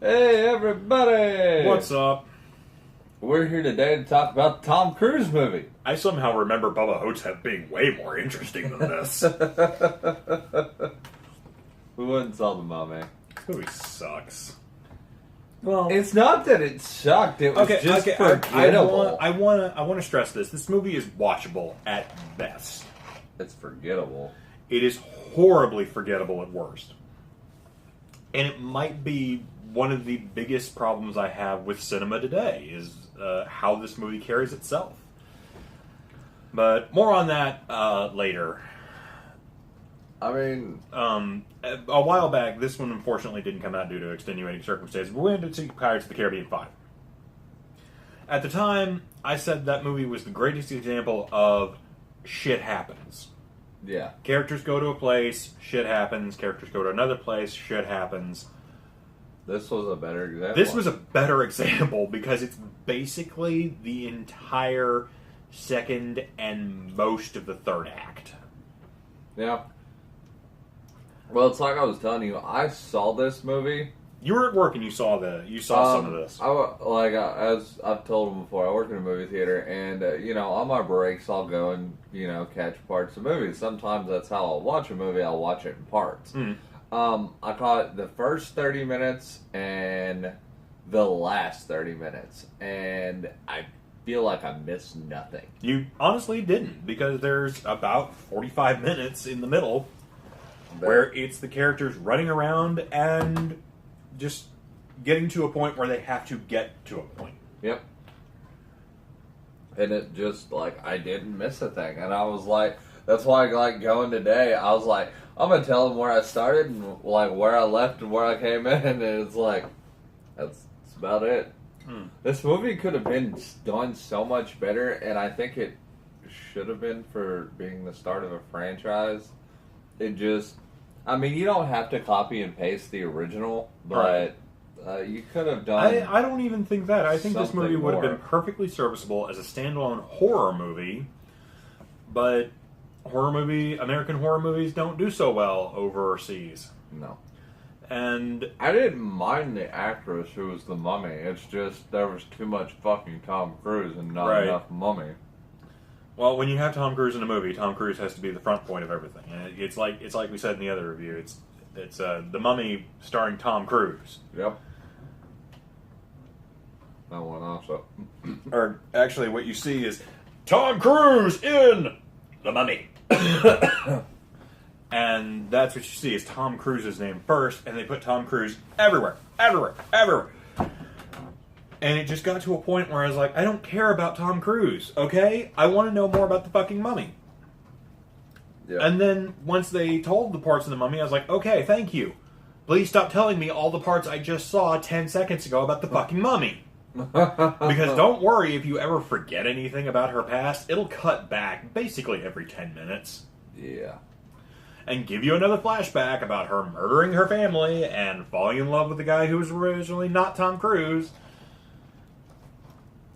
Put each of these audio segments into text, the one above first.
Hey, everybody! What's up? We're here today to talk about the Tom Cruise movie. I somehow remember Bubba Hotep being way more interesting than this. We went and saw The Mummy. This movie sucks. Well, It's not that it sucked, it was just forgettable. I want to stress this. This movie is watchable at best. It's forgettable. It is horribly forgettable at worst. And it might be one of the biggest problems I have with cinema today is how this movie carries itself. But more on that later. I mean... a while back, this one unfortunately didn't come out due to extenuating circumstances, but we went to see Pirates of the Caribbean 5. At the time, I said that movie was the greatest example of shit happens. Yeah. Characters go to a place, shit happens. Characters go to another place, shit happens. This was a better example. This was a better example because it's basically the entire second and most of the third act. Yeah. Well, it's like I was telling you, I saw this movie. You were at work and you saw some of this. As I've told them before, I work in a movie theater, and on my breaks, I'll go and catch parts of movies. Sometimes that's how I'll watch a movie. I'll watch it in parts. Mm. I caught the first 30 minutes and the last 30 minutes, and I feel like I missed nothing. You honestly didn't, because there's about 45 minutes in the middle where it's the characters running around and just getting to a point where they have to get to a point. Yep. And it just, I didn't miss a thing. And I was like, that's why, going today, I was like, I'm going to tell them where I started and, where I left and where I came in. And it's that's about it. This movie could have been done so much better, and I think it should have been for being the start of a franchise. It just... you don't have to copy and paste the original, but you could have done... I don't even think that. I think this movie would have been more. perfectly serviceable as a standalone horror movie, but American horror movies don't do so well overseas. No. And I didn't mind the actress who was the mummy. It's just there was too much fucking Tom Cruise and not enough mummy. well, when you have Tom Cruise in a movie, Tom Cruise has to be the front point of everything. And it's like we said in the other review. It's The Mummy starring Tom Cruise. Yep. That one also. Or actually, what you see is Tom Cruise in The Mummy. And that's what you see is Tom Cruise's name first, and they put Tom Cruise everywhere. And it just got to a point where I was like, I don't care about Tom Cruise, okay? I want to know more about the fucking Mummy. Yeah. And then once they told the parts of the Mummy, I was like, okay, thank you. Please stop telling me all the parts I just saw 10 seconds ago about the fucking Mummy. Because don't worry, if you ever forget anything about her past, it'll cut back basically every 10 minutes. Yeah. And give you another flashback about her murdering her family and falling in love with the guy who was originally not Tom Cruise.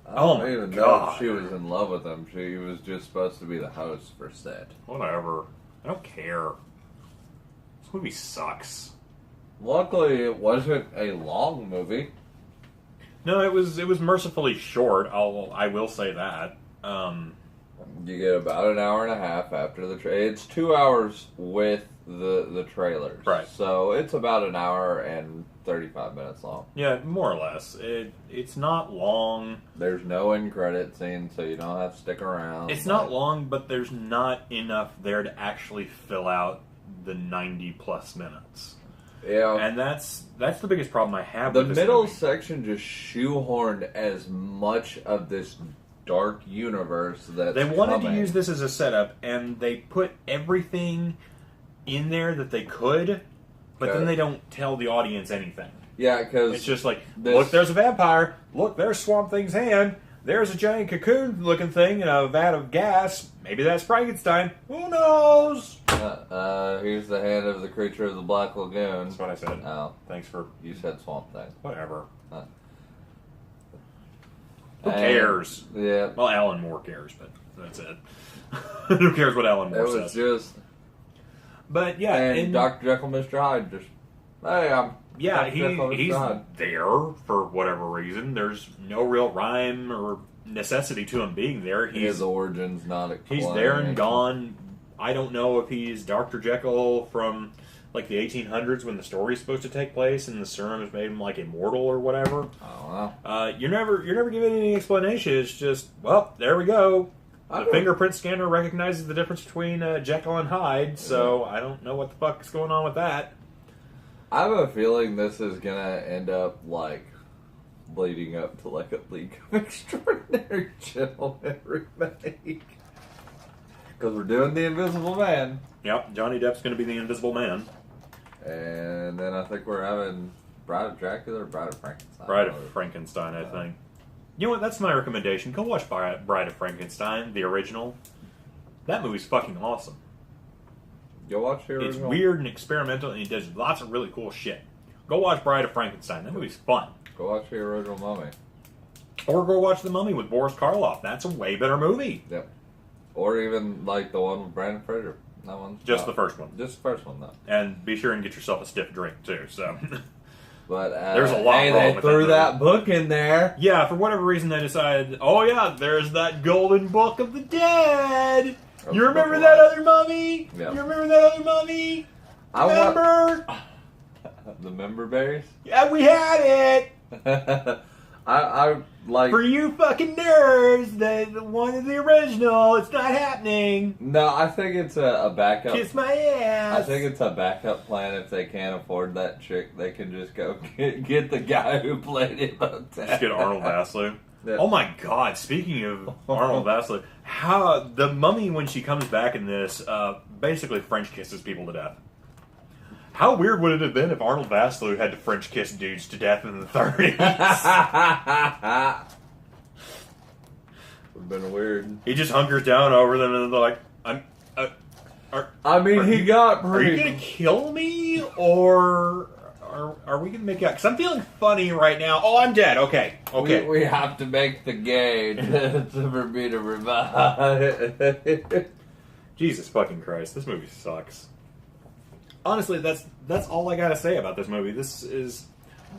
I don't even know if she was in love with him. She was just supposed to be the host for set. Whatever. I don't care. This movie sucks. Luckily, It wasn't a long movie. No, it was mercifully short. I will say that. You get about an hour and a half after the trailer. It's 2 hours with the trailers. Right. So it's about an hour and 35 minutes long. Yeah, more or less. It's not long. There's no end credit scene, so you don't have to stick around. It's not long, but there's not enough there to actually fill out the 90 plus minutes. Yeah. And that's the biggest problem I have The with this middle movie. section just shoehorned as much of this dark universe that They wanted to use this as a setup, and they put everything in there that they could, but then they don't tell the audience anything. Yeah, because It's just like, look, there's a vampire. Look, there's Swamp Thing's hand. There's a giant cocoon-looking thing in a vat of gas. Maybe that's Frankenstein. Who knows? Here's the hand of the creature of the Black Lagoon. That's what I said. Oh, Thanks for... you said Swamp Thing. Whatever. Uh, Who cares? Yeah. Well, Alan Moore cares, but that's it. Who cares what Alan It Moore was says? just... But yeah, And Dr. Jekyll, Mr. Hyde just... Hey, I'm Yeah, back on his he's side. there for whatever reason. There's no real rhyme or necessity to him being there. His origins not explained. He's there and gone. I don't know if he's Dr. Jekyll from like the 1800s when the story's supposed to take place, and the serum has made him like immortal or whatever. Oh wow. You're never given any explanation. It's just, well, there we go. The fingerprint scanner recognizes the difference between Jekyll and Hyde, so I don't know what the fuck is going on with that. I have a feeling this is gonna end up like leading up to like a League of Extraordinary Gentlemen remake. Because we're doing The Invisible Man. Yep, Johnny Depp's going to be the Invisible Man. And then I think we're having Bride of Dracula or Bride of Frankenstein. Bride of Frankenstein, I think. You know what? That's my recommendation. Go watch Bride of Frankenstein, the original. That movie's fucking awesome. Go watch the original. It's weird and experimental, and it does lots of really cool shit. Go watch Bride of Frankenstein. That movie's fun. Go watch the original Mummy. Or go watch The Mummy with Boris Karloff. That's a way better movie. Yep. Or even like the one with Brandon Fraser. That one. Just the first one. Just the first one, though. And be sure and get yourself a stiff drink, too. So, But there's a lot hey, wrong they with threw that that book in there. yeah, for whatever reason, they decided, oh yeah, there's that Golden Book of the Dead. You remember that other mummy? Yeah. You remember that other mummy? Remember? The member berries? Yeah, we had it. I like. For you fucking nerds, the one of the original, it's not happening. No, I think it's a backup. Kiss my ass. I think it's a backup plan. If they can't afford that chick, they can just go get the guy who played it. Just get Arnold Vosloo. Yeah. Oh my god, speaking of Arnold Vosloo, how the mummy, when she comes back in this, basically French kisses people to death. How weird would it have been if Arnold Vosloo had to French kiss dudes to death in the 30s? Would have been weird. He just hunkers down over them and they're like, I mean, he got are pretty. you going to kill me? Or are we going to make out? Because I'm feeling funny right now. Oh, I'm dead. Okay. Okay. We have to make the game for me to revive. Jesus fucking Christ. This movie sucks. Honestly, that's all I gotta say about this movie. This is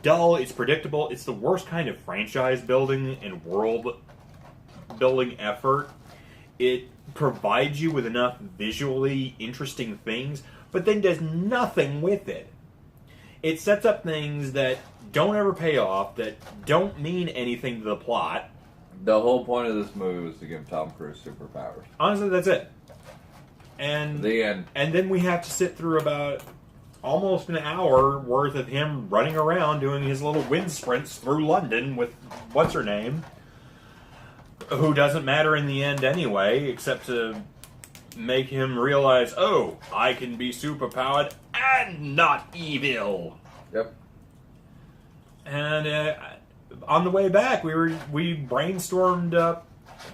dull, it's predictable, it's the worst kind of franchise building and world building effort. It provides you with enough visually interesting things, but then does nothing with it. It sets up things that don't ever pay off, that don't mean anything to the plot. The whole point of this movie was to give Tom Cruise superpowers. Honestly, that's it. And The end. And then we have to sit through about almost an hour worth of him running around doing his little wind sprints through London with what's her name, who doesn't matter in the end anyway, except to make him realize, oh, I can be superpowered and not evil. Yep. And on the way back, we brainstormed.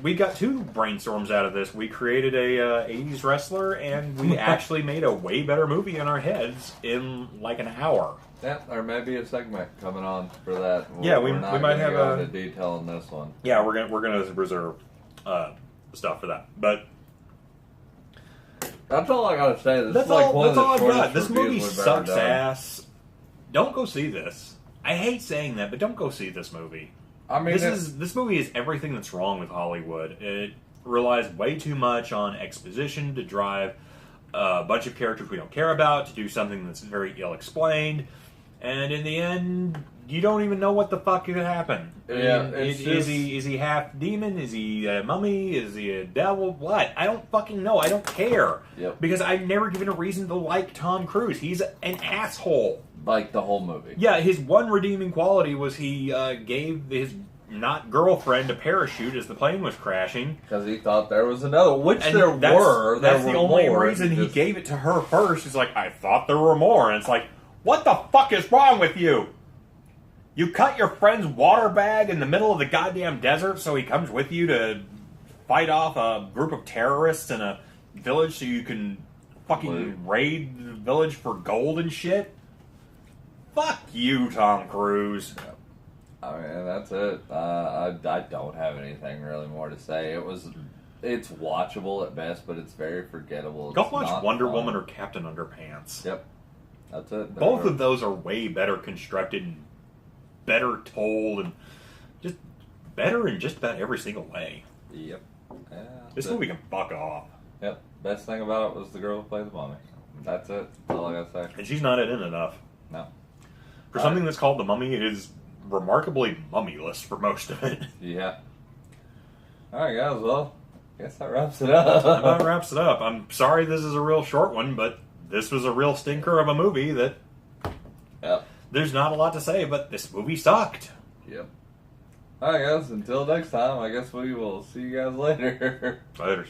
We got two brainstorms out of this. We created a 80s wrestler, and we actually made a way better movie in our heads in like an hour. Yeah, or maybe a segment coming on for that. Yeah, We're we not might gonna have go a into detail on this one. Yeah, we're gonna reserve stuff for that. But that's all I gotta say. This that's is like all. one That's of the all I've shortest got. This reviews movie we've ever sucks done. ass. Don't go see this. I hate saying that, but don't go see this movie. I mean, This movie is everything that's wrong with Hollywood. It relies way too much on exposition to drive a bunch of characters we don't care about, to do something that's very ill-explained, and in the end, you don't even know what the fuck could happen. Yeah, is he half demon? Is he a mummy? Is he a devil? What? I don't fucking know. I don't care. Yep. Because I've never given a reason to like Tom Cruise. He's an asshole. like the whole movie. Yeah, his one redeeming quality was he gave his not girlfriend a parachute as the plane was crashing. Because he thought there was another, which And there were. That's There the were only more. reason he Just- gave it to her first. He's like, I thought there were more. And it's like, what the fuck is wrong with you? You cut your friend's water bag in the middle of the goddamn desert so he comes with you to fight off a group of terrorists in a village so you can fucking raid the village for gold and shit? Fuck you, Tom Cruise. I mean, that's it. I don't have anything really more to say. It's watchable at best, but it's very forgettable. Go It's watch not Wonder fun. Woman or Captain Underpants. Yep. That's it. Both of those are way better constructed and better told and just better in just about every single way. Yep. Yeah, this movie can fuck off. Yep. Best thing about it was the girl who played the mummy. That's it. That's all I gotta say. And she's not in enough. No. For something that's called The Mummy, it is remarkably mummyless for most of it. Yeah. Alright, guys, well, I guess that wraps it up. That wraps it up. I'm sorry this is a real short one, but this was a real stinker of a movie that... Yep. There's not a lot to say, but this movie sucked. Yep. Alright, guys, until next time, I guess we will see you guys later. Laters.